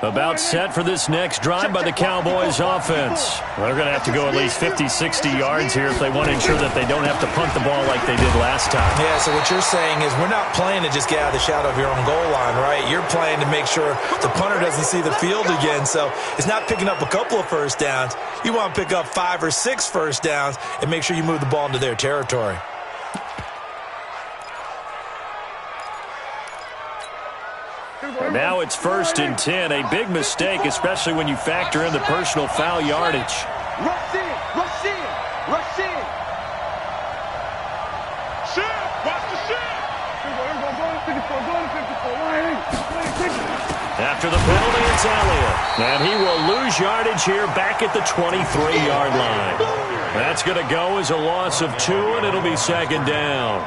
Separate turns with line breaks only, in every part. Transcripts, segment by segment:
About set for this next drive by the Cowboys offense. They're going to have to go at least 50, 60 yards here if they want to ensure that they don't have to punt the ball like they did last time.
Yeah, so what you're saying is we're not playing to just get out of the shadow of your own goal line, right? You're playing to make sure the punter doesn't see the field again. So it's not picking up a couple of first downs. You want to pick up 5 or 6 first downs and make sure you move the ball into their territory.
And now it's 1st and 10. A big mistake, especially when you factor in the personal foul yardage.
Rush in, rush in, rush in. Shit, watch the shit.
After the penalty, it's Elliott. And he will lose yardage here back at the 23-yard line. That's going to go as a loss of 2, and it'll be 2nd down.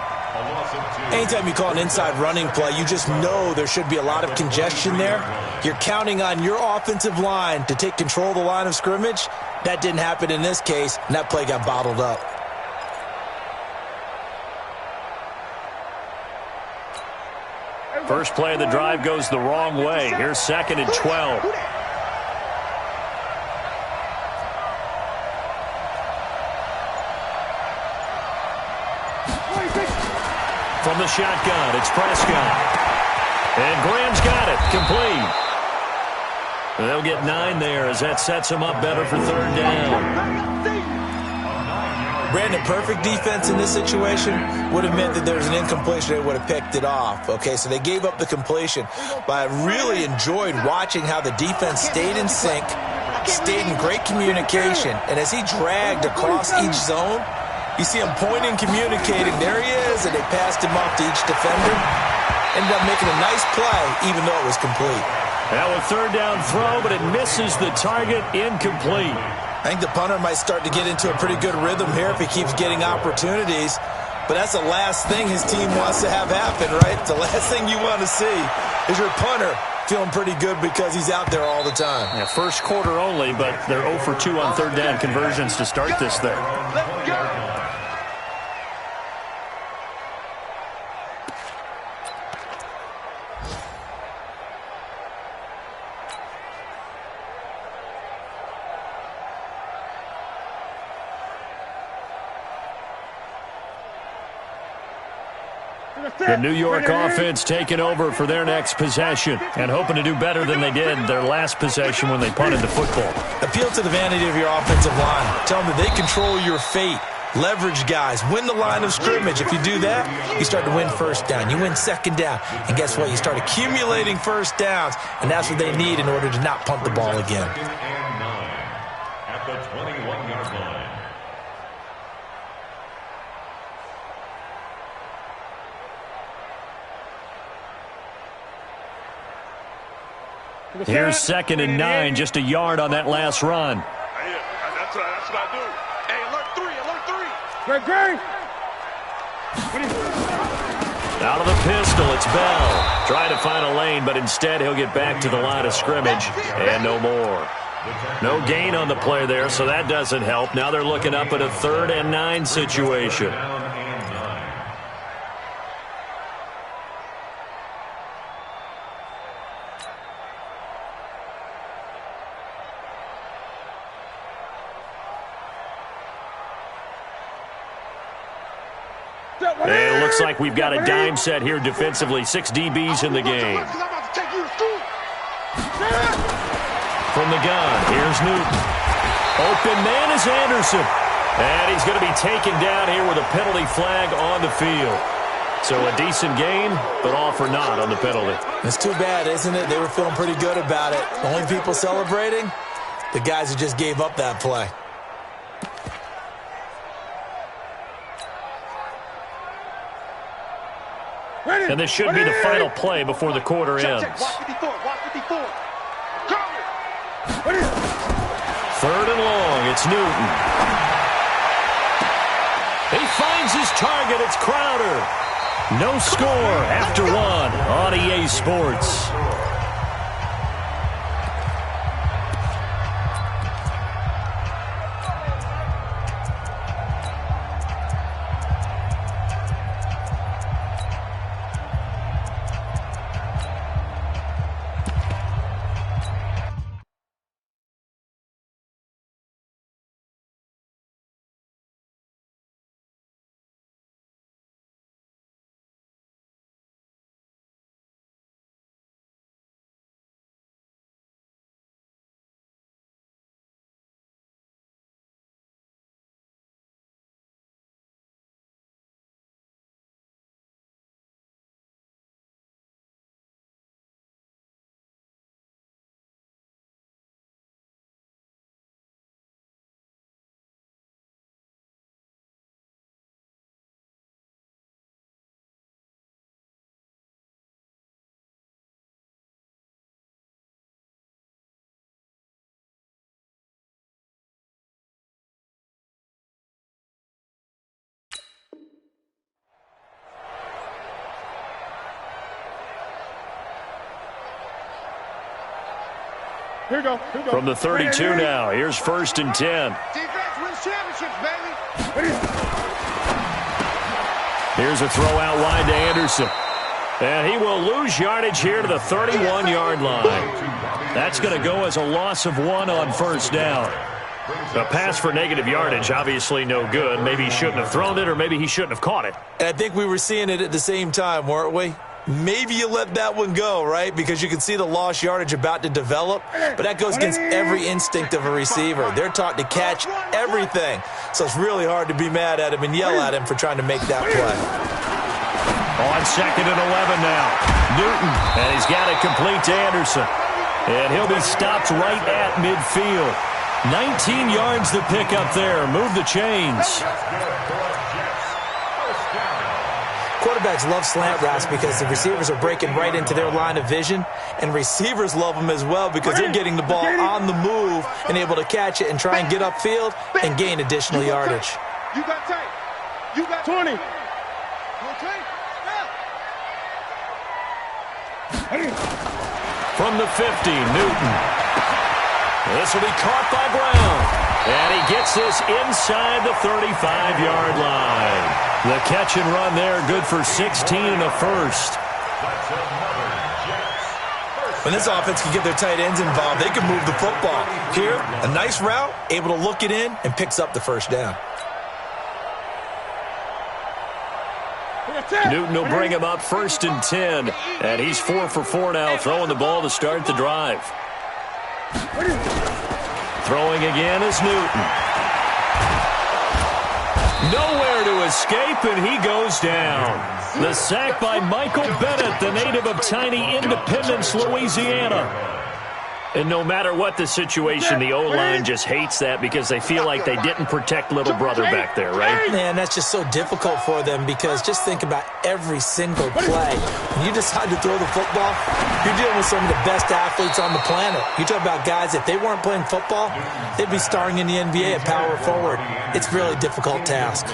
Anytime you call an inside running play, you just know there should be a lot of congestion there. You're counting on your offensive line to take control of the line of scrimmage. That didn't happen in this case, and that play got bottled up.
First play of the drive goes the wrong way. Here's 2nd and 12. From the shotgun, it's Prescott. And Graham's got it. Complete. They'll get 9 there as that sets them up better for 3rd down.
Brandon, perfect defense in this situation would have meant that there was an incompletion. They would have picked it off. Okay, so they gave up the completion. But I really enjoyed watching how the defense stayed in sync, stayed in great communication. And as he dragged across each zone, you see him pointing, communicating. There he is, and they passed him off to each defender. Ended up making a nice play, even though it was complete.
Now a 3rd down throw, but it misses the target. Incomplete.
I think the punter might start to get into a pretty good rhythm here if he keeps getting opportunities. But that's the last thing his team wants to have happen, right? The last thing you want to see is your punter feeling pretty good because he's out there all the time.
Yeah, first quarter only, but they're 0 for 2 on 3rd down conversions to start this thing.
Let's go.
The New York offense taking over for their next possession and hoping to do better than they did their last possession when they punted the football.
Appeal to the vanity of your offensive line. Tell them that they control your fate. Leverage guys. Win the line of scrimmage. If you do that, you start to win 1st down. You win 2nd down. And guess what? You start accumulating 1st downs, and that's what they need in order to not punt the ball again.
At the 21-yard line.
Here's 2nd and 9, just a yard on that last run.
Hey, that's what I do. Hey, alert 3, alert 3.
Out of the pistol, it's Bell. Trying to find a lane, but instead he'll get back to the line of scrimmage and no more. No gain on the play there, so that doesn't help. Now they're looking up at a 3rd and 9 situation. And it looks like we've got a dime set here defensively. 6 DBs in the game. From the gun, here's Newton. Open man is Anderson. And he's going to be taken down here with a penalty flag on the field. So a decent gain, but all for naught on the penalty.
It's too bad, isn't it? They were feeling pretty good about it. The only people celebrating, the guys who just gave up that play.
And this should be the final play before the quarter ends.
Watch 54, watch 54.
3rd and long, it's Newton. He finds his target, it's Crowder. No score after 1 on EA Sports. From the 32 now, here's 1st and 10.
Defense wins championships, baby.
Here's a throw out wide to Anderson. And he will lose yardage here to the 31-yard line. That's going to go as a loss of 1 on 1st down. A pass for negative yardage, obviously no good. Maybe he shouldn't have thrown it, or maybe he shouldn't have caught it.
And I think we were seeing it at the same time, weren't we? Maybe you let that one go, right? Because you can see the lost yardage about to develop. But that goes against every instinct of a receiver. They're taught to catch everything. So it's really hard to be mad at him and yell at him for trying to make that play.
On 2nd and 11 now. Newton, and he's got it complete to Anderson. And he'll be stopped right at midfield. 19 yards to pick up there. Move the chains.
Quarterbacks love slant routes because the receivers are breaking right into their line of vision, and receivers love them as well because they're getting the ball on the move and able to catch it and try and get upfield and gain additional yardage.
You got tight. You got 20.
From the 50, Newton. This will be caught by Brown. And he gets this inside the 35-yard line. The catch and run there, good for 16 and a first.
When this offense can get their tight ends involved, they can move the football. Here, a nice route, able to look it in, and picks up the 1st down.
Newton will bring him up 1st and 10. And he's 4 for 4 now, throwing the ball to start the drive. Throwing again is Newton. Nowhere to escape, and he goes down. The sack by Michael Bennett, the native of tiny Independence, Louisiana. And no matter what the situation, the O-line just hates that because they feel like they didn't protect little brother back there, right?
Man, that's just so difficult for them because just think about every single play. When you decide to throw the football, you're dealing with some of the best athletes on the planet. You talk about guys, if they weren't playing football, they'd be starring in the NBA at power forward. It's a really difficult task.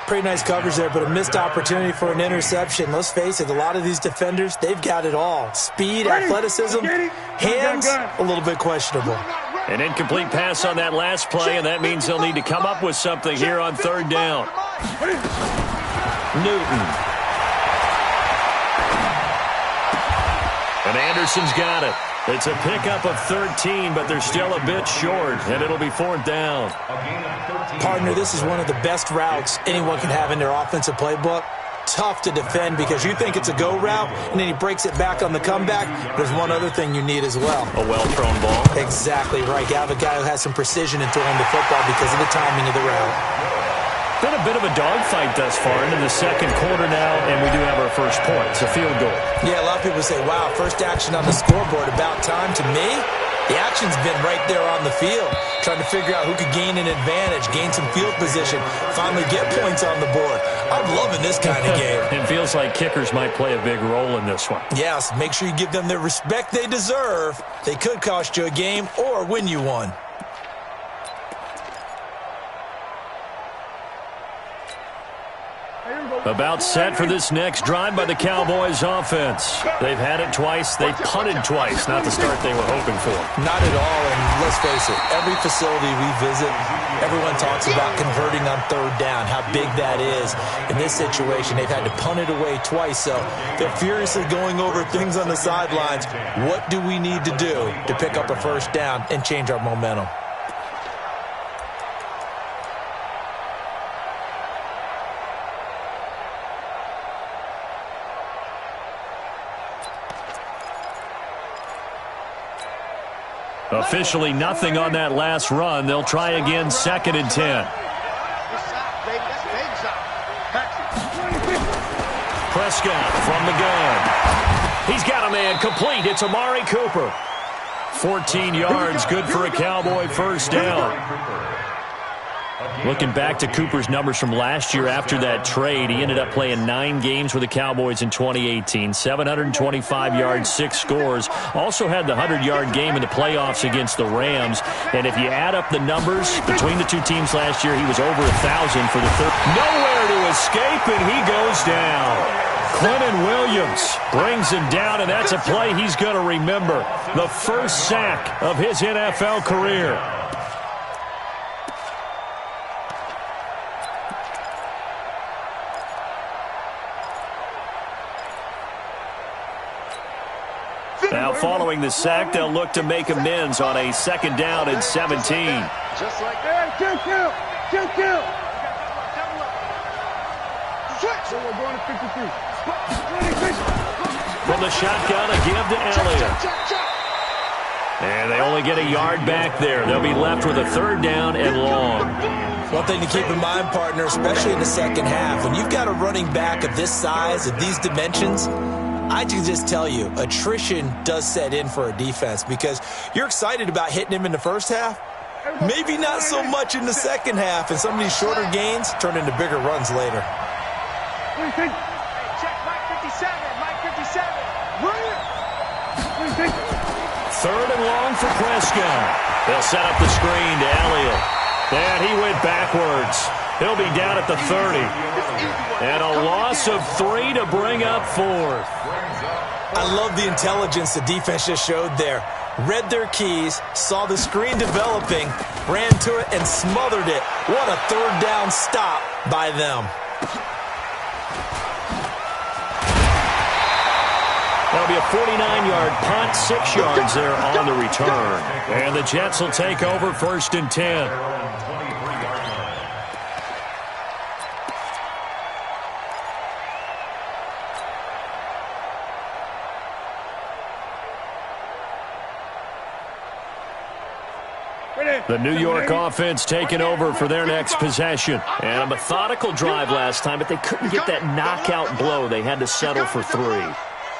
Pretty nice coverage there, but a missed opportunity for an interception. Let's face it, a lot of these defenders, they've got it all. Speed, athleticism, hands, a little bit questionable.
An incomplete pass on that last play, and that means they'll need to come up with something here on 3rd down. Newton. And Anderson's got it. It's a pickup of 13, but they're still a bit short, and it'll be 4th down.
Partner, this is one of the best routes anyone can have in their offensive playbook. Tough to defend because you think it's a go route, and then he breaks it back on the comeback. There's one other thing you need as well.
A well-thrown ball.
Exactly right. You have a guy who has some precision in throwing the football because of the timing of the route.
Been a bit of a dogfight thus far into the 2nd quarter now, and we do have our first point. It's a field goal.
Yeah, a lot of people say, wow, first action on the scoreboard, about time. To me, the action's been right there on the field, trying to figure out who could gain an advantage, gain some field position, finally get points on the board. I'm loving this kind of game.
It feels like kickers might play a big role in this one.
Yes, make sure you give them the respect they deserve. They could cost you a game or win you one.
About set for this next drive by the Cowboys offense. They've had it twice. They've punted twice. Not the start they were hoping for.
Not at all, and let's face it, every facility we visit, everyone talks about converting on 3rd down, how big that is. In this situation, they've had to punt it away twice, so they're furiously going over things on the sidelines. What do we need to do to pick up a 1st down and change our momentum?
Officially nothing on that last run. They'll try again 2nd and 10. Prescott from the gun. He's got a man complete. It's Amari Cooper. 14 yards, good for a Cowboy 1st down. Looking back to Cooper's numbers from last year after that trade, he ended up playing 9 games with the Cowboys in 2018. 725 yards, 6 scores. Also had the 100-yard game in the playoffs against the Rams. And if you add up the numbers between the two teams last year, he was over 1,000 for the third. Nowhere to escape, and he goes down. Quentin Williams brings him down, and that's a play he's going to remember. The first sack of his NFL career. Now following the sack, they'll look to make amends on a 2nd down and 17.
Just like that. Kill. So we're going to 53.
From the shotgun, a give to Elliott. And they only get a yard back there. They'll be left with a 3rd down and long.
One thing to keep in mind, partner, especially in the second half, when you've got a running back of this size, of these dimensions, I can just tell you, attrition does set in for a defense because you're excited about hitting him in the first half. Maybe not so much in the second half, and some of these shorter gains turn into bigger runs later.
Check Mike 57. Mike 57. Run it.
3rd and long for Prescott. They'll set up the screen to Elliott. And he went backwards. He'll be down at the 30. And a loss of 3 to bring up 4th.
I love the intelligence the defense just showed there. Read their keys, saw the screen developing, ran to it, and smothered it. What a 3rd down stop by them.
That'll be a 49-yard punt, 6 yards there on the return. And the Jets will take over 1st and 10. The New York offense taking over for their next possession. And a methodical drive last time, but they couldn't get that knockout blow. They had to settle for 3.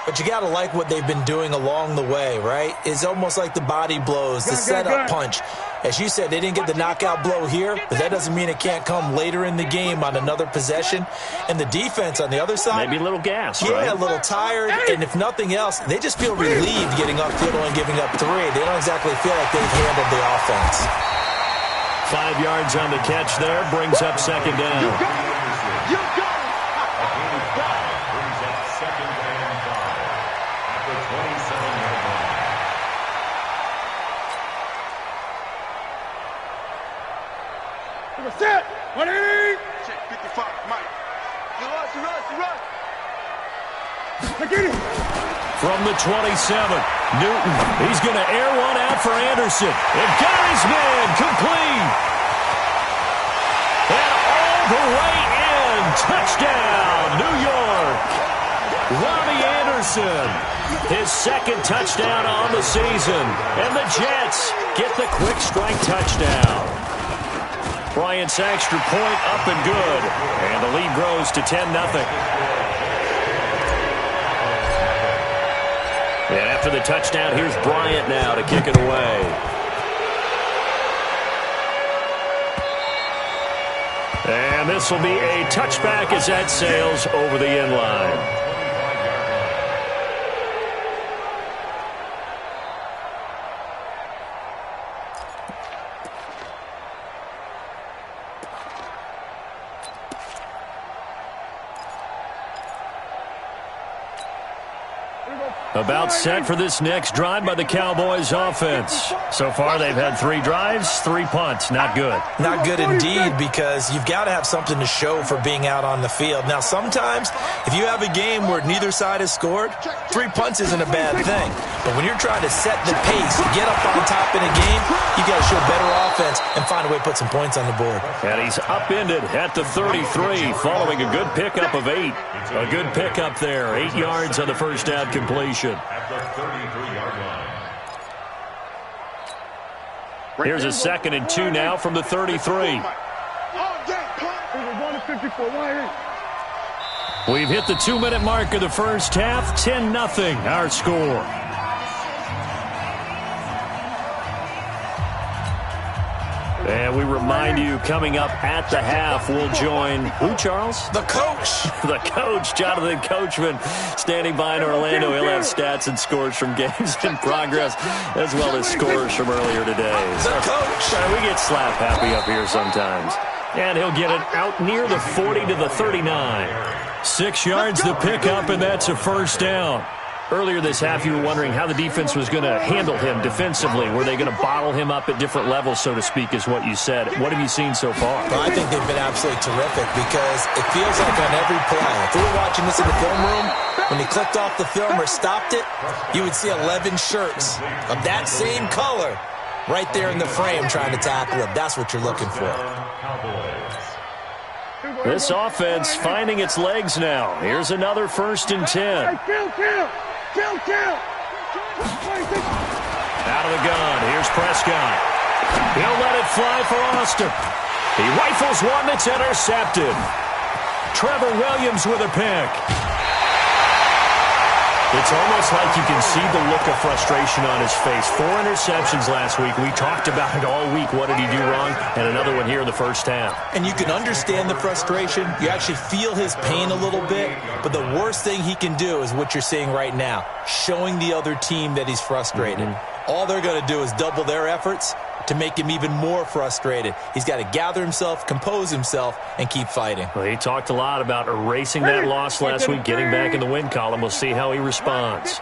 But you got to like what they've been doing along the way, right? It's almost like the body blows, the setup punch. As you said, they didn't get the knockout blow here, but that doesn't mean it can't come later in the game on another possession. And the defense on the other side,
maybe a little gas,
yeah,
right?
A little tired. And if nothing else, they just feel relieved getting upfield and giving up 3. They don't exactly feel like they've handled the offense.
5 yards on the catch there, brings up 2nd down.
You got it. Set. 180. Check 55, Mike. You run. Get it.
From the 27, Newton. He's going to air one out for Anderson. And got his man complete. And all the way in. Touchdown, New York. Robbie Anderson. His 2nd touchdown on the season. And the Jets get the quick strike touchdown. Bryant's extra point up and good. And the lead grows to 10-0. And after the touchdown, here's Bryant now to kick it away. And this will be a touchback as that sails over the end line. About set for this next drive by the Cowboys offense. So far, they've had 3 drives, 3 punts. Not good.
Not good indeed, because you've got to have something to show for being out on the field. Now, sometimes, if you have a game where neither side has scored, 3 punts isn't a bad thing. But when you're trying to set the pace, get up on top in a game, you got to show better offense and find a way to put some points on the board.
And he's upended at the 33, following a good pickup of 8. A good pickup there. 8 yards on the first down completion.
At the 33-yard line.
Here's a 2nd and 2 now from the 33. We've hit the 2-minute mark of the first half. 10-0 our score. And we remind you, coming up at the half, we'll join who, Charles?
The coach.
The coach, Jonathan Coachman, standing by in Orlando. He'll have stats and scores from games in progress, as well as scores from earlier today.
The coach.
We get slap happy up here sometimes. And he'll get it out near the 40 to the 39. 6 yards to pick up, and that's a first down. Earlier this half, you were wondering how the defense was going to handle him defensively. Were they going to bottle him up at different levels, so to speak, is what you said. What have you seen so far?
Well, I think they've been absolutely terrific because it feels like on every play, if we were watching this in the film room, when he clicked off the film or stopped it, you would see 11 shirts of that same color right there in the frame trying to tackle him. That's what you're looking for.
This offense finding its legs now. Here's another 1st and 10. Out of the gun. Here's Prescott. He'll let it fly for Austin. He rifles one that's intercepted. Trevor Williams with a pick. It's almost like you can see the look of frustration on his face. 4 interceptions last week. We talked about it all week. What did he do wrong? And another one here in the first half.
And you can understand the frustration. You actually feel his pain a little bit. But the worst thing he can do is what you're seeing right now, showing the other team that he's frustrated. All they're going to do is double their efforts to make him even more frustrated. He's got to gather himself, compose himself, and keep fighting.
Well, he talked a lot about erasing that loss last week, getting back in the win column. We'll see how he responds.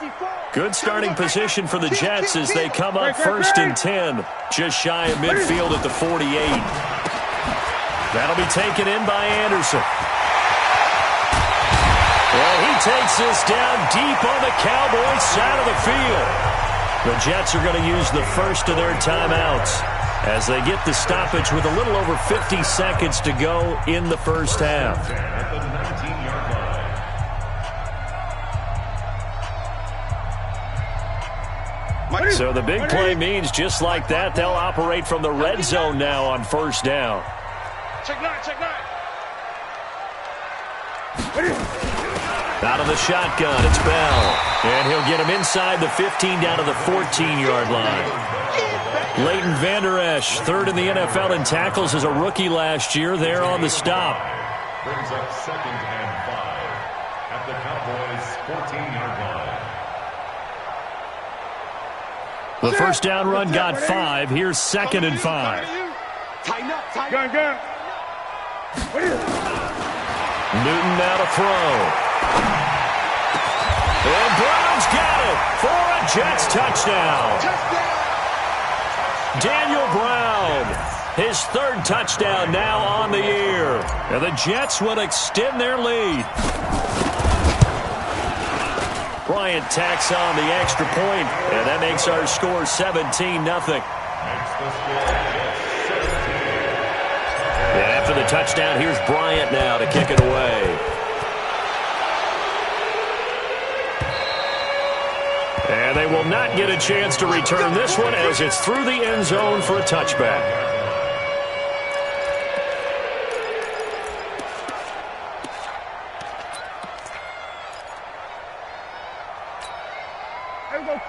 Good starting position for the Jets as they come up 1st and 10, just shy of midfield at the 48. That'll be taken in by Anderson. Well, he takes this down deep on the Cowboys side of the field. The Jets are going to use the first of their timeouts as they get the stoppage with a little over 50 seconds to go in the first half. So the big play means just like that, they'll operate from the red zone now on 1st down.
Check 9.
Out of the shotgun, it's Bell. And he'll get him inside the 15 down to the 14-yard line. Leighton Vander Esch, 3rd in the NFL in tackles as a rookie last year. There on the stop.
Brings up 2nd and 5 at the Cowboys' 14-yard line.
The first down run got 5. Here's 2nd and 5.
Gun.
Newton now to throw. And Brown's got it for a Jets touchdown. Daniel Brown, his 3rd touchdown now on the year. And the Jets will extend their lead. Bryant tacks on the extra point, and that makes our score 17-0. And after the touchdown, here's Bryant now to kick it away. And they will not get a chance to return this one as it's through the end zone for a touchback.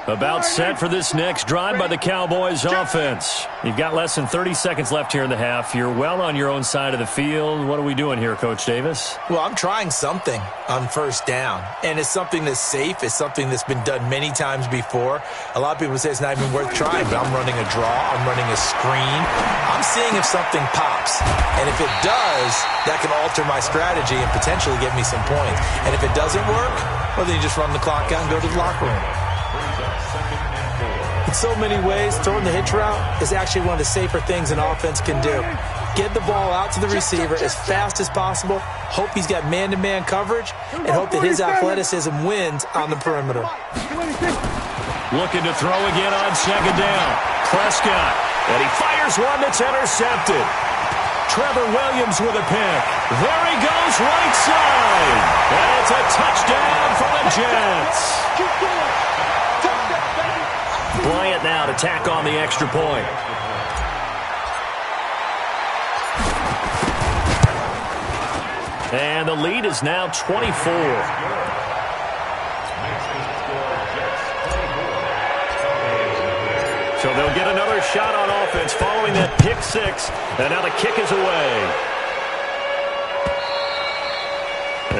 About set for this next drive by the Cowboys offense. You've got less than 30 seconds left here in the half. You're well on your own side of the field. What are we doing here, Coach Davis?
Well, I'm trying something on 1st down, and it's something that's safe. It's something that's been done many times before. A lot of people say it's not even worth trying, but I'm running a draw. I'm running a screen. I'm seeing if something pops, and if it does, that can alter my strategy and potentially get me some points. And if it doesn't work, well, then you just run the clock out and go to the locker room. In so many ways, throwing the hitch route is actually one of the safer things an offense can do. Get the ball out to the receiver as fast as possible, hope he's got man-to-man coverage, and hope that his athleticism wins on the perimeter.
Looking to throw again on 2nd down. Prescott, and he fires one that's intercepted. Trevor Williams with a pick. There he goes, right side. And it's a touchdown for the Jets. Bryant now to tack on the extra point. And the lead is now 24. So they'll get another shot on offense following that pick 6. And now the kick is away.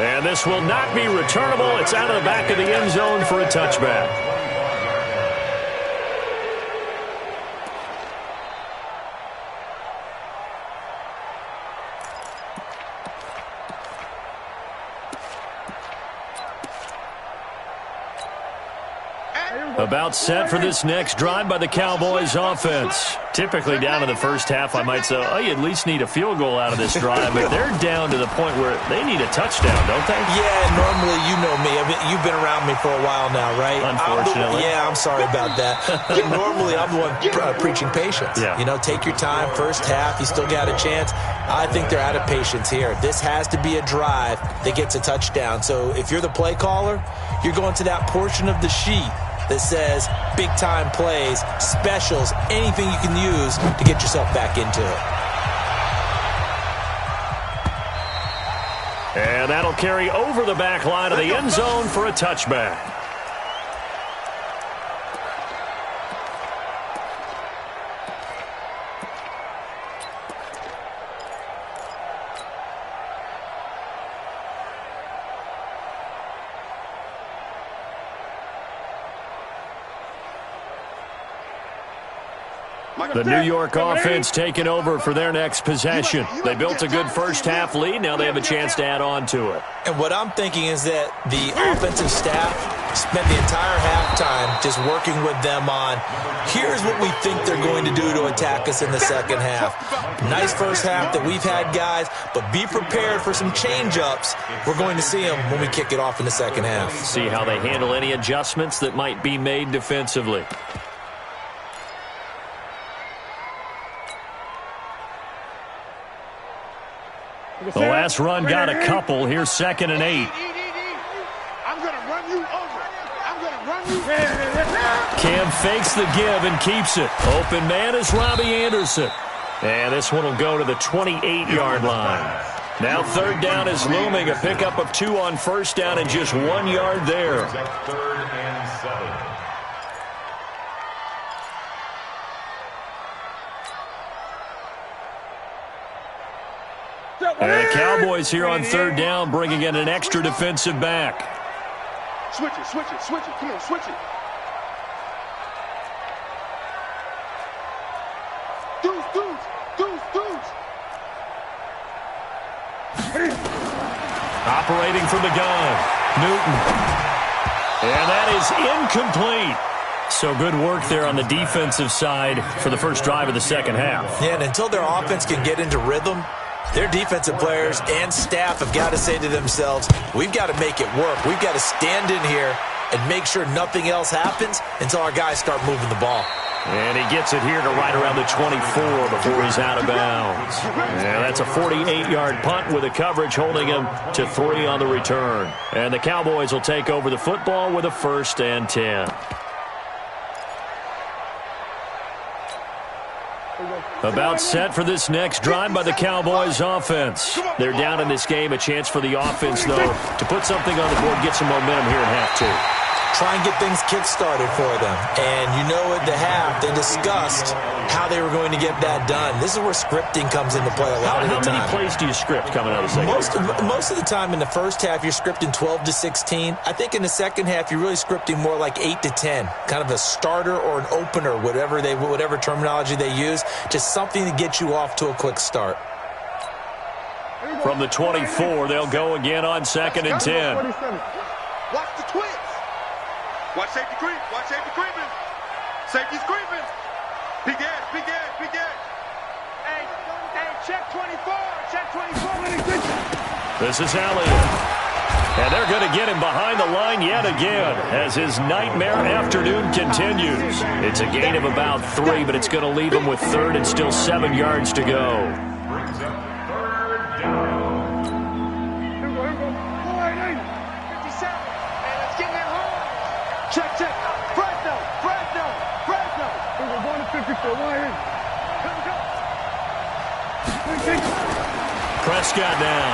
And this will not be returnable. It's out of the back of the end zone for a touchback. About set for this next drive by the Cowboys offense. Typically down in the first half, I might say, oh, you at least need a field goal out of this drive, but they're down to the point where they need a touchdown, don't they?
Yeah, normally, you know me. You've been around me for a while now, right?
Unfortunately.
I'm sorry about that. But normally, I'm the one preaching patience.
Yeah.
You know, take your time. First half, you still got a chance. I think they're out of patience here. This has to be a drive that gets a touchdown. So if you're the play caller, you're going to that portion of the sheet that says big-time plays, specials, anything you can use to get yourself back into it.
And that'll carry over the back line of the end zone for a touchback. The New York offense taking over for their next possession. They built a good first-half lead. Now they have a chance to add on to it.
And what I'm thinking is that the offensive staff spent the entire halftime just working with them on, here's what we think they're going to do to attack us in the second half. Nice first half that we've had, guys, but be prepared for some change-ups. We're going to see them when we kick it off in the second half.
See how they handle any adjustments that might be made defensively. The last run got a couple. Here's 2nd and 8.
I'm going to run you over. I'm going to run you.
Cam fakes the give and keeps it. Open man is Robbie Anderson. And this one will go to the 28-yard line. Now 3rd down is looming. A pickup of 2 on 1st down and just 1 yard there.
3rd and 7.
And the Cowboys here on 3rd down, bringing in an extra defensive back.
Switch it, switch it, switch it. Come on, switch it. Dudes.
Operating from the gun, Newton. And that is incomplete. So good work there on the defensive side for the first drive of the second half.
Yeah, and until their offense can get into rhythm, their defensive players and staff have got to say to themselves, we've got to make it work. We've got to stand in here and make sure nothing else happens until our guys start moving the ball.
And he gets it here to right around the 24 before he's out of bounds. And that's a 48-yard punt with a coverage holding him to 3 on the return. And the Cowboys will take over the football with a 1st and 10. About set for this next drive by the Cowboys offense. They're down in this game. A chance for the offense, though, to put something on the board, get some momentum here in half 2.
Try and get things kick-started for them. And you know at the half, they discussed how they were going to get that done. This is where scripting comes into play a lot of the time.
How many plays do you script coming out of the second half?
Most of the time in the first half, you're scripting 12 to 16. I think in the second half, you're really scripting more like 8 to 10. Kind of a starter or an opener, whatever terminology they use. Just something to get you off to a quick start.
From the 24, they'll go again on 2nd and 10.
Watch the twins. Watch safety creep. Watch safety creeping. Safety's creeping. Big edge, big edge, big edge. Hey, check 24. Check 24.
This is Elliott. And they're going to get him behind the line yet again as his nightmare afternoon continues. It's a gain of about 3, but it's going to leave him with 3rd and still 7 yards to go.
Brings up 3rd down.
Check. Fresno. We're going to 54.
Prescott now.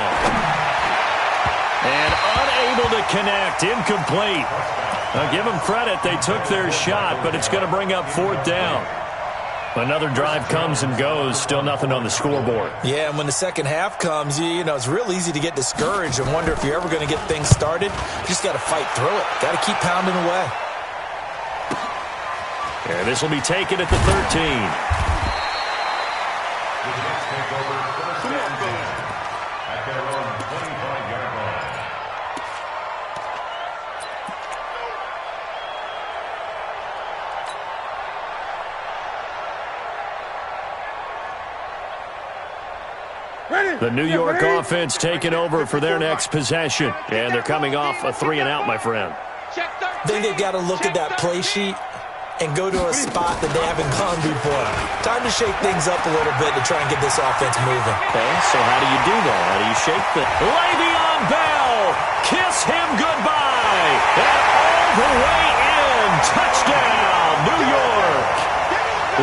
And unable to connect. Incomplete. Now give them credit. They took their shot, but it's going to bring up 4th down. Another drive comes and goes. Still nothing on the scoreboard.
Yeah, and when the second half comes, you know, it's real easy to get discouraged and wonder if you're ever going to get things started. You just got to fight through it. Got to keep pounding away.
And this will be taken at the 13.
The Jets take over 1st and 10 at their own 25-yard line.
1
The New York offense taking over for their next possession. And they're coming off a 3-and-out, my friend.
I think they've got to look at that play sheet and go to a spot that they haven't gone before. Time to shake things up a little bit to try and get this offense moving.
Okay, so how do you do that? How do you shake the... Le'Veon Bell! Kiss him goodbye! And all the way in! Touchdown, New York!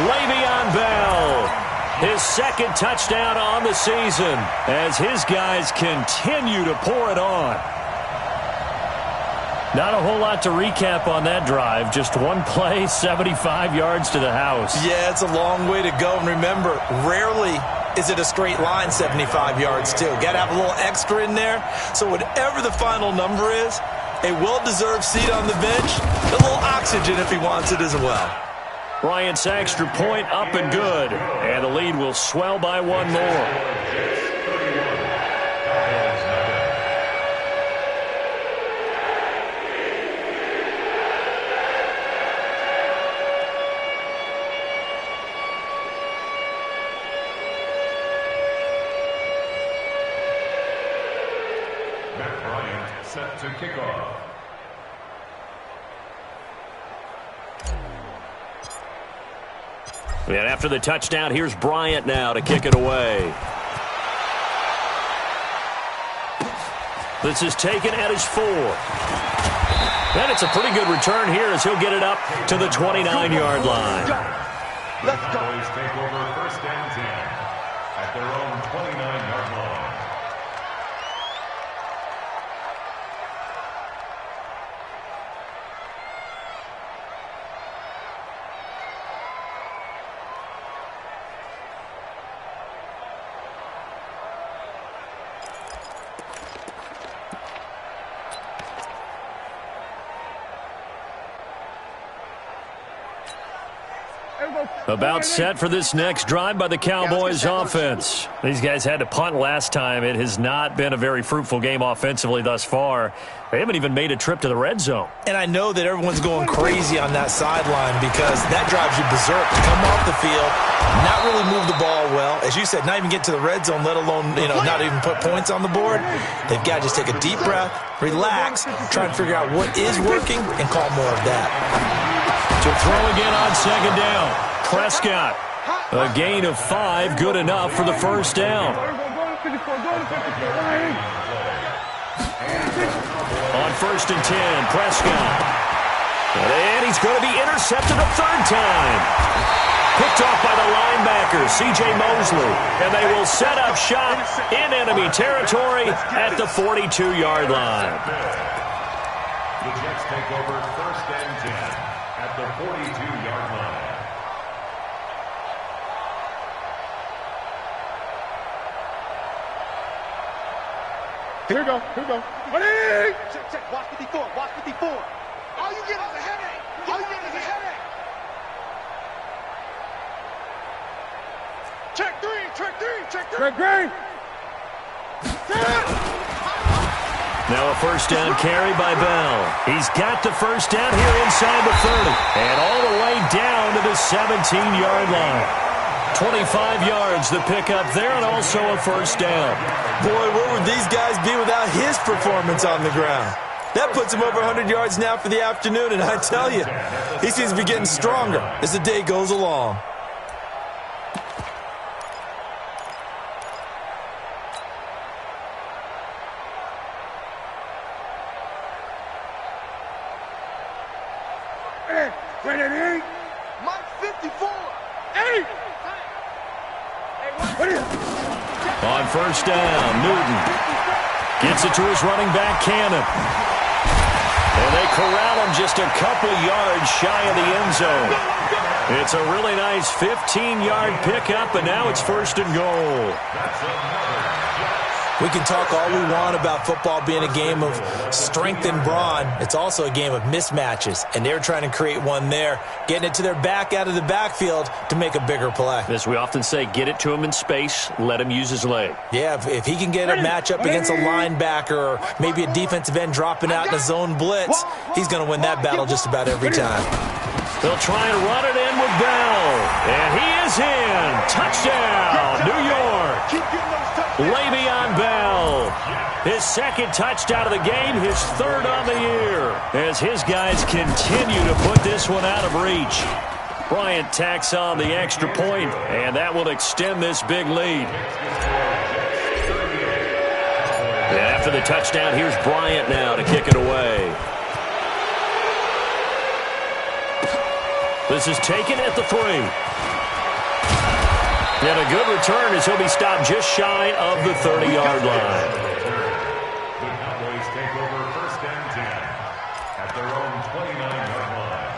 Le'Veon Bell, his second touchdown on the season as his guys continue to pour it on. Not a whole lot to recap on that drive. Just one play, 75 yards to the house.
Yeah, it's a long way to go. And remember, rarely is it a straight line 75 yards, too. Got to have a little extra in there. So whatever the final number is, a well-deserved seat on the bench, a little oxygen if he wants it as well.
Bryant's extra point up and good. And the lead will swell by one more.
Set to kickoff.
And after the touchdown, here's Bryant now to kick it away. This is taken at his 4. And it's a pretty good return here as he'll get it up to the 29-yard line.
Cowboys take over first and 10 at their own 29-yard line.
About set for this next drive by the Cowboys offense. These guys had to punt last time. It has not been a very fruitful game offensively thus far. They haven't even made a trip to the red zone.
And I know that everyone's going crazy on that sideline because that drives you berserk to come off the field, not really move the ball well. As you said, not even get to the red zone, let alone, not even put points on the board. They've got to just take a deep breath, relax, try and figure out what is working, and call more of that.
To throw again on second down. Prescott, a gain of 5, good enough for the first down. On first and 10, Prescott. And he's going to be intercepted a third time. Picked off by the linebacker, C.J. Mosley. And they will set up shop in enemy territory at the 42-yard line.
The Jets take over first and 10 at the 42-yard line.
Here we go. Ready? Check. Watch 54. All you get is a headache. Check three.
Now a first down carry by Bell. He's got the first down here inside the 30. And all the way down to the 17-yard line. 25 yards the pickup there, and also a first down.
Boy, where would these guys be without his performance on the ground? That puts him over 100 yards now for the afternoon, and I tell you, he seems to be getting stronger as the day goes along.
Ready? Mike 54. 8.
On first down, Newton gets it to his running back, Cannon. And they corral him just a couple yards shy of the end zone. It's a really nice 15-yard pickup, and now it's first and goal.
We can talk all we want about football being a game of strength and brawn. It's also a game of mismatches, and they're trying to create one there, getting it to their back out of the backfield to make a bigger play.
As we often say, get it to him in space, let him use his leg.
Yeah, if he can get a matchup against a linebacker or maybe a defensive end dropping out in a zone blitz, he's going to win that battle just about every time.
They'll try and run it in with Bell, and he is in. Touchdown, New York. Le'Veon Bell. His second touchdown of the game, his third on the year, as his guys continue to put this one out of reach. Bryant tacks on the extra point, and that will extend this big lead. And after the touchdown, here's Bryant now to kick it away. This is taken at the 3. And a good return as he'll be stopped just shy of the 30-yard line.
The Cowboys take over 1st and 10 at their own 29-yard line.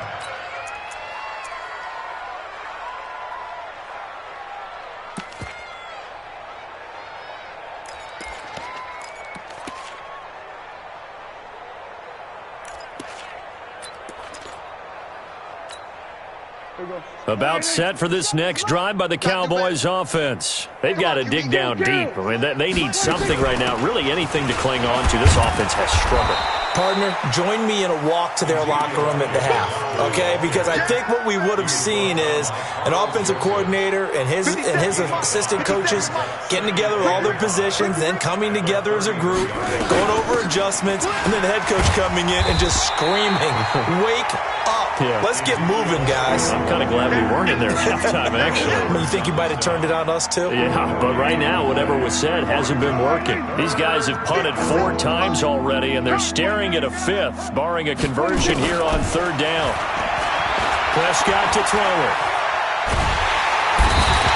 About set for this next drive by the Cowboys offense. They've got to dig down deep. I mean, they need something right now, really anything to cling on to. This offense has struggled.
Partner, join me in a walk to their locker room at the half, okay? Because I think what we would have seen is an offensive coordinator and his assistant coaches getting together with all their positions, then coming together as a group, going over adjustments, and then the head coach coming in and just screaming, "Wake up.
Yeah.
Let's get moving, guys."
I'm kind of glad we weren't in there at halftime, actually.
You think you might have turned it on us, too?
Yeah, but right now, whatever was said hasn't been working. These guys have punted 4 times already, and they're staring at a 5th, barring a conversion here on 3rd down. Prescott to throw it.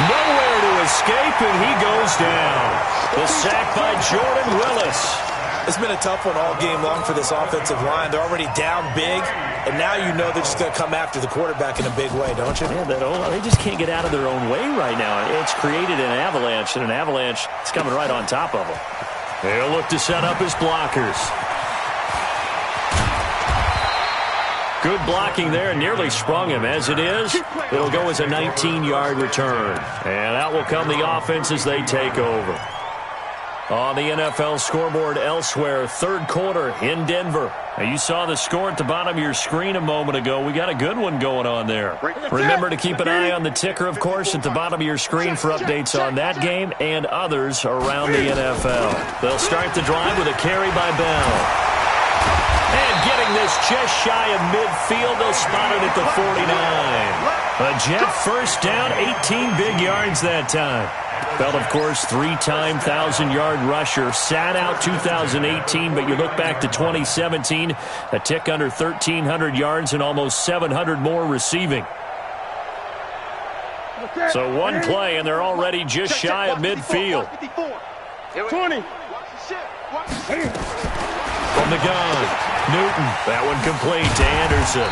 Nowhere to escape, and he goes down. The sack by Jordan Willis.
It's been a tough one all game long for this offensive line. They're already down big, and now you know they're just going to come after the quarterback in a big way, don't you?
Yeah, they just can't get out of their own way right now. It's created an avalanche, and an avalanche is coming right on top of them. They'll look to set up his blockers. Good blocking there, nearly sprung him. As it is, it'll go as a 19-yard return. And out will come the offense as they take over. On the NFL scoreboard elsewhere, 3rd quarter in Denver. Now, you saw the score at the bottom of your screen a moment ago. We got a good one going on there. Remember to keep an eye on the ticker, of course, at the bottom of your screen for updates on that game and others around the NFL. They'll start the drive with a carry by Bell. And getting this just shy of midfield, they'll spot it at the 49. A Jet first down, 18 big yards that time. Bell, of course, 3-time 1,000-yard rusher. Sat out 2018, but you look back to 2017, a tick under 1,300 yards and almost 700 more receiving. So one play, and they're already just shy of midfield.
20.
From the gun, Newton. That one complete to Anderson.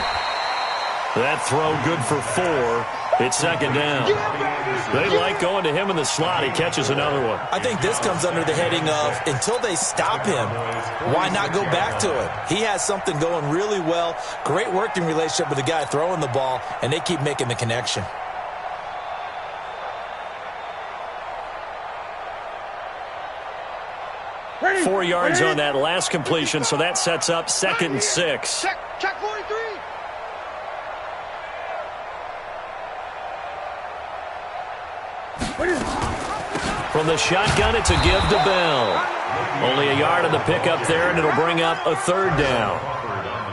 That throw good for 4. It's 2nd down. They like going to him in the slot. He catches another one.
I think this comes under the heading of, until they stop him, why not go back to it? He has something going really well. Great working relationship with the guy throwing the ball, and they keep making the connection.
Ready.
4 yards on that last completion, so that sets up 2nd and 6.
Check 43.
From the shotgun, it's a give to Bell. Only a yard on the pickup there, and it'll bring up a 3rd down.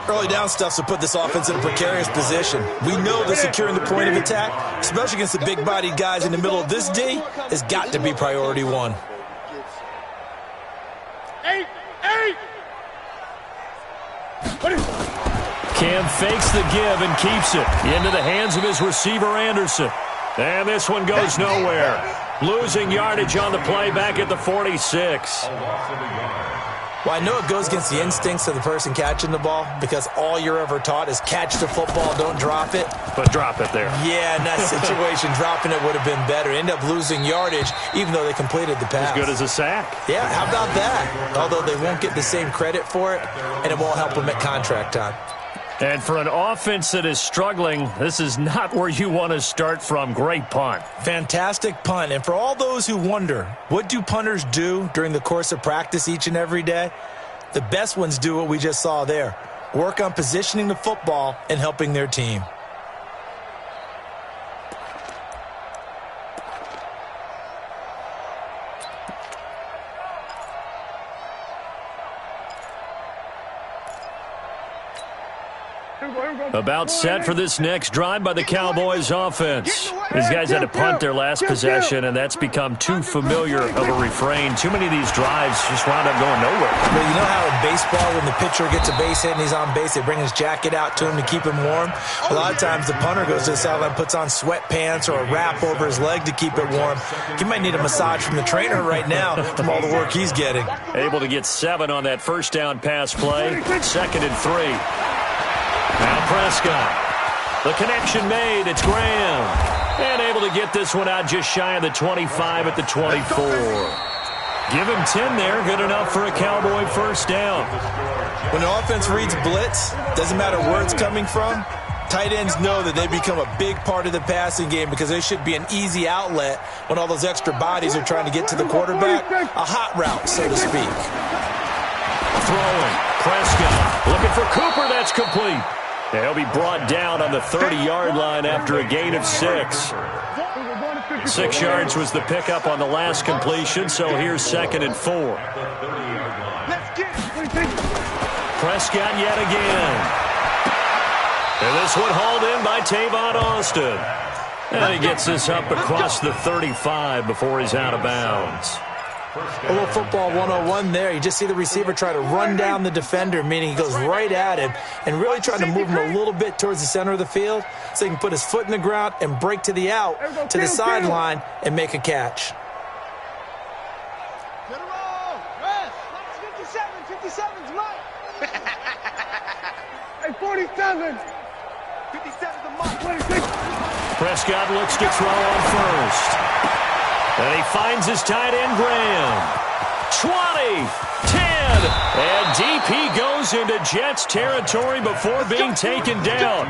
Early down stuff to put this offense in a precarious position. We know that securing the point of attack, especially against the big-bodied guys in the middle of this D, has got to be priority 1.
8.
Cam fakes the give and keeps it into the hands of his receiver, Anderson. And this one goes nowhere. Losing yardage on the play back at the 46.
Well, I know it goes against the instincts of the person catching the ball because all you're ever taught is catch the football, don't drop it.
But drop it there.
Yeah, in that situation, dropping it would have been better. End up losing yardage even though they completed the pass.
As good as a sack.
Yeah, how about that? Although they won't get the same credit for it, and it won't help them at contract time.
And for an offense that is struggling, this is not where you want to start from. Great punt.
Fantastic punt. And for all those who wonder, what do punters do during the course of practice each and every day? The best ones do what we just saw there. Work on positioning the football and helping their team.
About set for this next drive by the Cowboys offense. These guys had to punt their last possession, and that's become too familiar of a refrain. Too many of these drives just wound up going nowhere.
But you know how in baseball, when the pitcher gets a base hit and he's on base, they bring his jacket out to him to keep him warm? A lot of times the punter goes to the sideline, puts on sweatpants or a wrap over his leg to keep it warm. He might need a massage from the trainer right now from all the work he's getting.
Able to get 7 on that first down pass play. 2nd and 3. Now Prescott. The connection made. It's Graham. And able to get this one out just shy of the 25 at the 24. Give him 10 there. Good enough for a Cowboy first down.
When the offense reads blitz, doesn't matter where it's coming from, tight ends know that they become a big part of the passing game because they should be an easy outlet when all those extra bodies are trying to get to the quarterback. A hot route, so to speak.
Throwing. Prescott looking for Cooper. That's complete. He'll be brought down on the 30-yard line after a gain of 6. 6 yards was the pickup on the last completion, so here's 2nd and 4. Prescott yet again. And this one hauled in by Tavon Austin. And he gets this up across the 35 before he's out of bounds.
A little football 101 there. You just see the receiver try to run down the defender, meaning he goes right at him and really trying to move him a little bit towards the center of the field so he can put his foot in the ground and break to the out, to the sideline, and make a catch.
57's Mike. Hey, 47. 57's the Mike.
Prescott looks to throw on first. And he finds his tight end, Graham. 20, 10, and deep he goes into Jets territory before being taken down.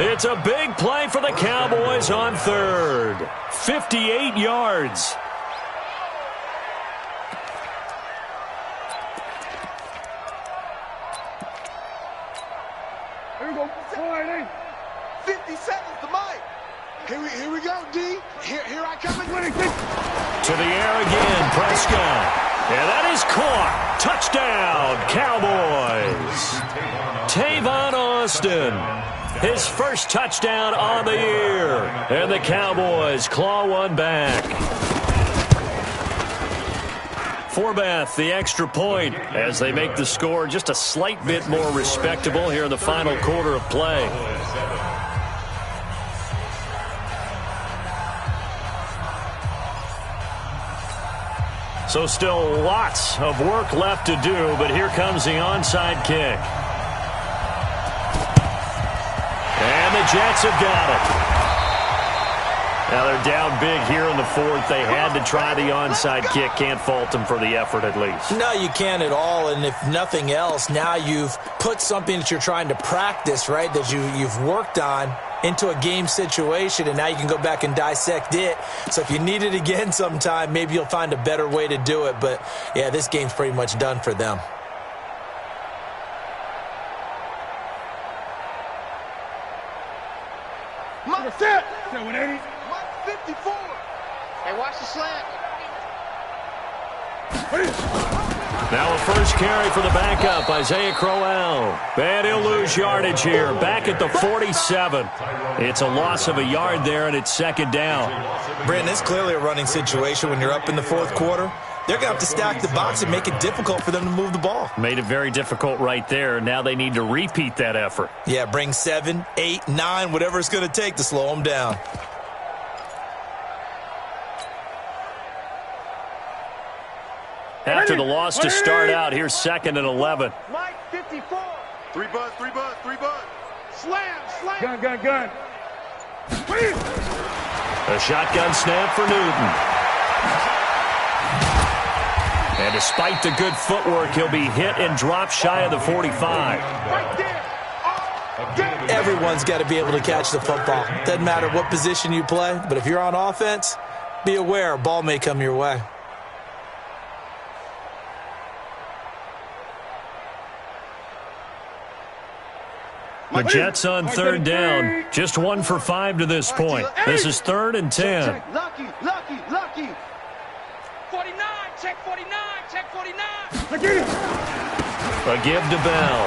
It's a big play for the Cowboys on 3rd. 58 yards.
Here we go. 57's the Mike. Here we go, D. Here I come.
To the air again, Prescott. And that is caught. Touchdown, Cowboys. Tavon Austin. His first touchdown on the year. And the Cowboys claw one back. Forbath, the extra point, as they make the score just a slight bit more respectable here in the final quarter of play. So still lots of work left to do, but here comes the onside kick. And the Jets have got it. Now they're down big here in the 4th. They had to try the onside kick. Can't fault them for the effort at least.
No, you can't at all. And if nothing else, now you've put something that you're trying to practice, right, that you've worked on into a game situation, and now you can go back and dissect it. So if you need it again sometime, maybe you'll find a better way to do it. But, yeah, this game's pretty much done for them.
Mike set. 780. Mike 54. Hey, watch the slant.
Now a first carry for the backup, Isaiah Crowell. And he'll lose yardage here. Back at the 47. It's a loss of a yard there, and it's 2nd down.
Brandon, it's clearly a running situation when you're up in the 4th quarter. They're going to have to stack the box and make it difficult for them to move the ball.
Made it very difficult right there. Now they need to repeat that effort.
Yeah, bring 7, 8, 9, whatever it's going to take to slow them down.
After the loss to start out, here's 2nd and 11.
Mike 54. 3 buzz. Slam. Gun.
A shotgun snap for Newton. And despite the good footwork, he'll be hit and dropped shy of the 45.
Right there.
Everyone's got to be able to catch the football. Doesn't matter what position you play, but if you're on offense, be aware a ball may come your way.
The Jets on 3rd down. Just 1 for 5 to this point. This is 3rd and 10.
Lucky. 49, check 49.
A give to Bell.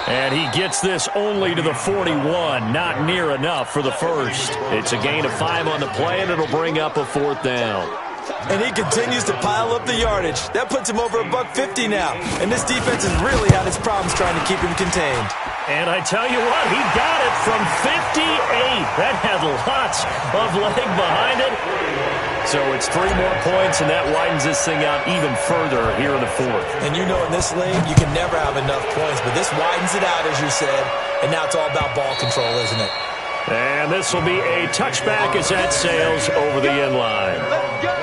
And he gets this only to the 41. Not near enough for the first. It's a gain of 5 on the play, and it'll bring up a 4th down.
And he continues to pile up the yardage. That puts him over $150 now. And this defense has really had its problems trying to keep him contained.
And I tell you what, he got it from 58. That had lots of leg behind it. So it's 3 more points, and that widens this thing out even further here in the 4th.
And you know in this league, you can never have enough points. But this widens it out, as you said. And now it's all about ball control, isn't it?
And this will be a touchback as that sails over the end line.
Let's go.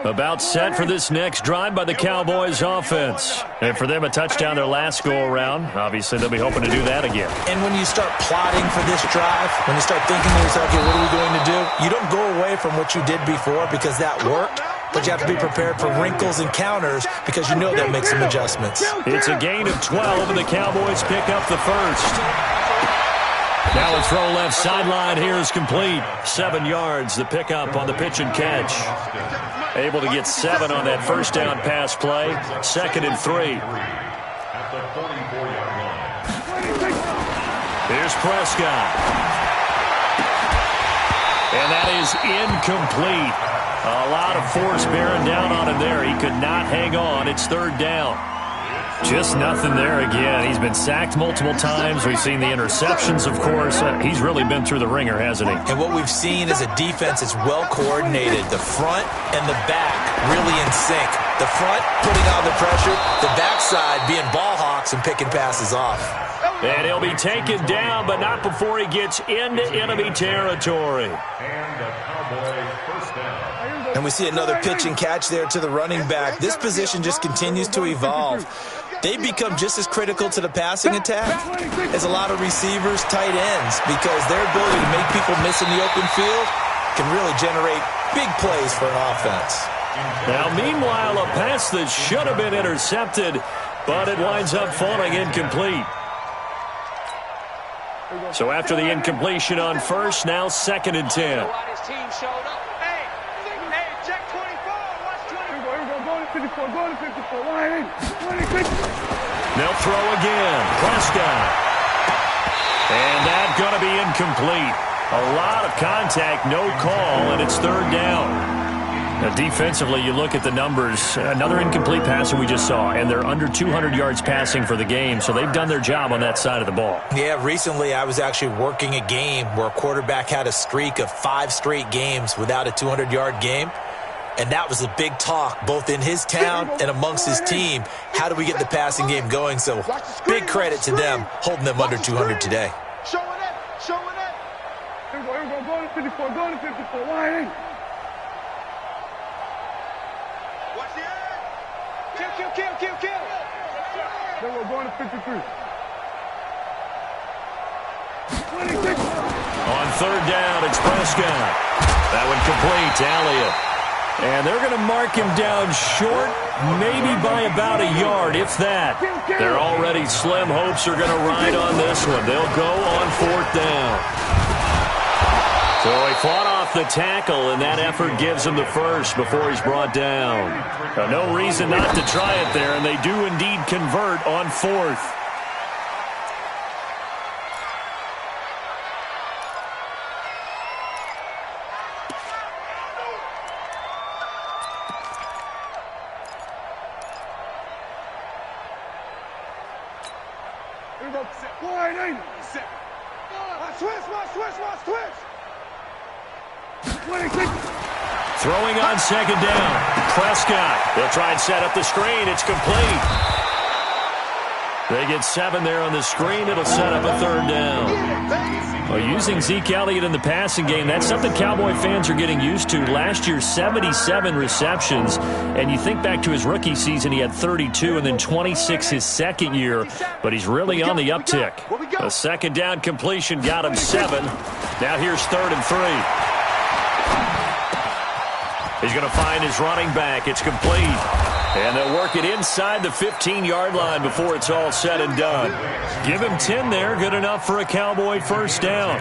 About set for this next drive by the Cowboys offense. And for them, a touchdown their last go-around. Obviously, they'll be hoping to do that again.
And when you start plotting for this drive, when you start thinking to yourself, okay, what are we going to do? You don't go away from what you did before because that worked, but you have to be prepared for wrinkles and counters because you know they'll make some adjustments.
It's a gain of 12, and the Cowboys pick up the first. Now a throw left sideline here is complete. 7 yards, the pickup on the pitch and catch. Able to get 7 on that first down pass play. 2nd and 3.
At the 44-yard line.
Here's Prescott. And that is incomplete. A lot of force bearing down on him there. He could not hang on. It's 3rd down. Just nothing there again. He's been sacked multiple times. We've seen the interceptions, of course. He's really been through the ringer, hasn't he?
And what we've seen is a defense that's well coordinated. The front and the back really in sync. The front putting on the pressure. The backside being ball hawks and picking passes off.
And he'll be taken down, but not before he gets into enemy territory.
And the Cowboys first down.
And we see another pitch and catch there to the running back. This position just continues to evolve. They've become just as critical to the passing attack as a lot of receivers, tight ends, because their ability to make people miss in the open field can really generate big plays for an offense.
Now, meanwhile, a pass that should have been intercepted, but it winds up falling incomplete. So after the incompletion on first, now 2nd and 10. They'll throw again. Prescott. And that's going to be incomplete. A lot of contact, no call, and it's 3rd down. Now, defensively, you look at the numbers. Another incomplete passer we just saw, and they're under 200 yards passing for the game, so they've done their job on that side of the ball.
Yeah, recently I was actually working a game where a quarterback had a streak of 5 straight games without a 200-yard game. And that was a big talk, both in his town and amongst his team. How do we get the passing game going? So big credit to them, holding them under 200 today.
Showing it, showing it. Here we go, go to 54, go to 54, line in. Watch the edge. Kill. Then we're going to 53. 26.
On 3rd down, it's Prescott. That one complete to Elliott. And they're going to mark him down short, maybe by about a yard, if that. Their already slim hopes are going to ride on this one. They'll go on 4th down. So he fought off the tackle, and that effort gives him the first before he's brought down. Now, no reason not to try it there, and they do indeed convert on 4th. Throwing on 2nd down. Prescott. They'll try and set up the screen. It's complete. They get 7 there on the screen. It'll set up a 3rd down. Well, using Zeke Elliott in the passing game, that's something Cowboy fans are getting used to. Last year, 77 receptions. And you think back to his rookie season, he had 32 and then 26 his second year. But he's really on the uptick. A 2nd down completion got him 7. Now here's 3rd and 3. He's going to find his running back. It's complete. And they'll work it inside the 15-yard line before it's all said and done. Give him 10 there. Good enough for a Cowboy first down.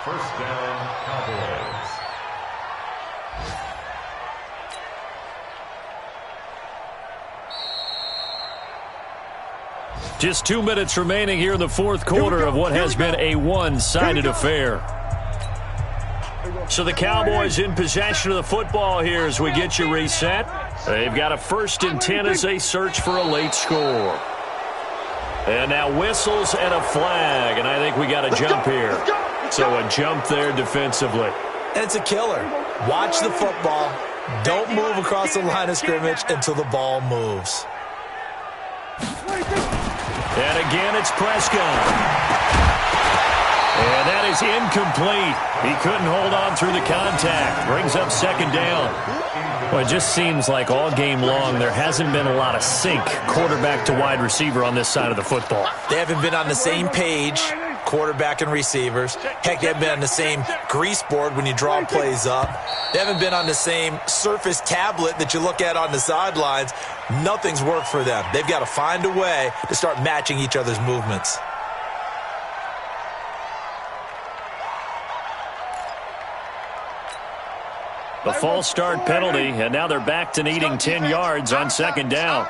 First down, Cowboys.
Just 2 minutes remaining here in the fourth quarter of what has been a one-sided affair. So the Cowboys in possession of the football here as we get you reset. They've got a 1st and 10 as they search for a late score. And now whistles and a flag, and I think we got a jump here. So a jump there defensively.
And it's a killer. Watch the football. Don't move across the line of scrimmage until the ball moves.
And again, it's Prescott. And that is incomplete. He couldn't hold on through the contact. Brings up 2nd down.
Well, it just seems like all game long there hasn't been a lot of sync quarterback to wide receiver on this side of the football.
They haven't been on the same page, quarterback and receivers. Heck, they haven't been on the same grease board when you draw plays up. They haven't been on the same surface tablet that you look at on the sidelines. Nothing's worked for them. They've got to find a way to start matching each other's movements.
The false start penalty, and now they're back to needing 10 yards on 2nd down.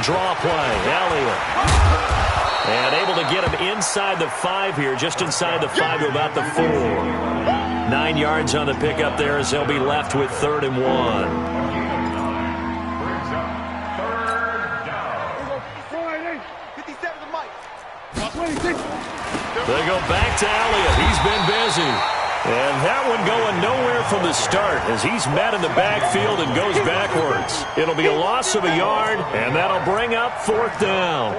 Draw play, Elliott. And able to get him inside the 5 here, just inside the 5 to about the 4. 9 yards on the pickup there as they'll be left with 3rd and 1. They go back to Elliott. He's been busy. And that one going nowhere from the start as he's met in the backfield and goes backwards. It'll be a loss of a yard, and that'll bring up 4th down.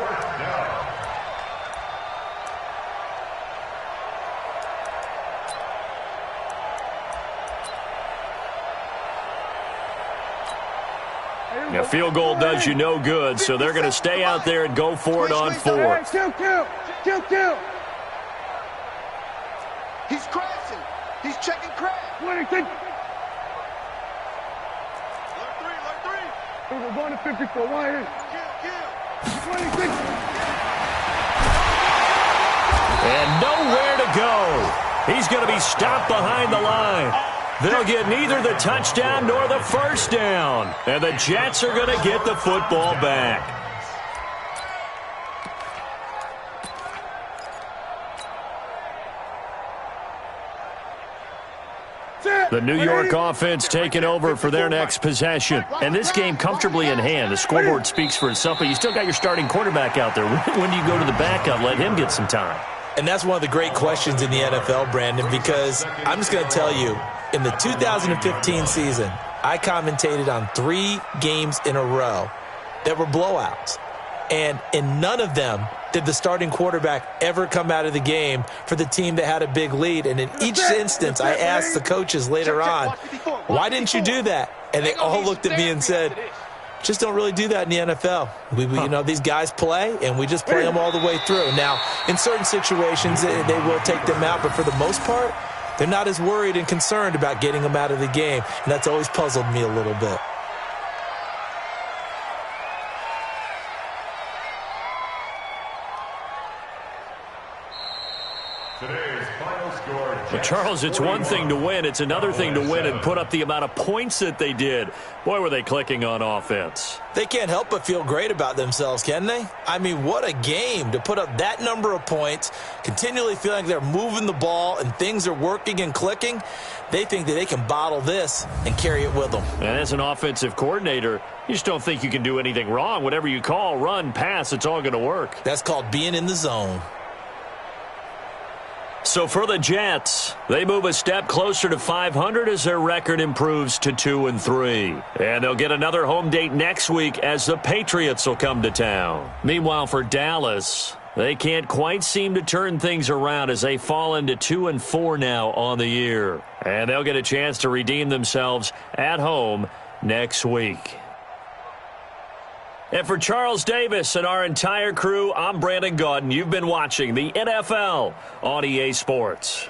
A field goal does you no good, so they're going to stay out there and go for it on 4th.
Kill. He's crashing. He's checking crash. Learn 3. We're going to 54. Kill.
And nowhere to go. He's going to be stopped behind the line. They'll get neither the touchdown nor the first down. And the Jets are going to get the football back. The New York offense taking over for their next possession. And this game comfortably in hand. The scoreboard speaks for itself, but you still got your starting quarterback out there. When do you go to the backup, let him get some time?
And that's one of the great questions in the NFL, Brandon, because I'm just going to tell you, in the 2015 season, I commentated on 3 games in a row that were blowouts. And in none of them did the starting quarterback ever come out of the game for the team that had a big lead. And in each instance, I asked the coaches later on, why didn't you do that? And they all looked at me and said, just don't really do that in the NFL. You know, these guys play, and we just play them all the way through. Now, in certain situations, they will take them out, but for the most part, they're not as worried and concerned about getting them out of the game. And that's always puzzled me a little bit.
Well, Charles, it's one thing to win. It's another thing to win and put up the amount of points that they did. Boy, were they clicking on offense.
They can't help but feel great about themselves, can they? I mean, what a game to put up that number of points, continually feeling like they're moving the ball and things are working and clicking. They think that they can bottle this and carry it with them.
And as an offensive coordinator, you just don't think you can do anything wrong. Whatever you call, run, pass, it's all going to work.
That's called being in the zone.
So for the Jets, they move a step closer to 500 as their record improves to 2-3. And they'll get another home date next week as the Patriots will come to town. Meanwhile, for Dallas, they can't quite seem to turn things around as they fall into 2-4 now on the year. And they'll get a chance to redeem themselves at home next week. And for Charles Davis and our entire crew, I'm Brandon Gaudin. You've been watching the NFL on EA Sports.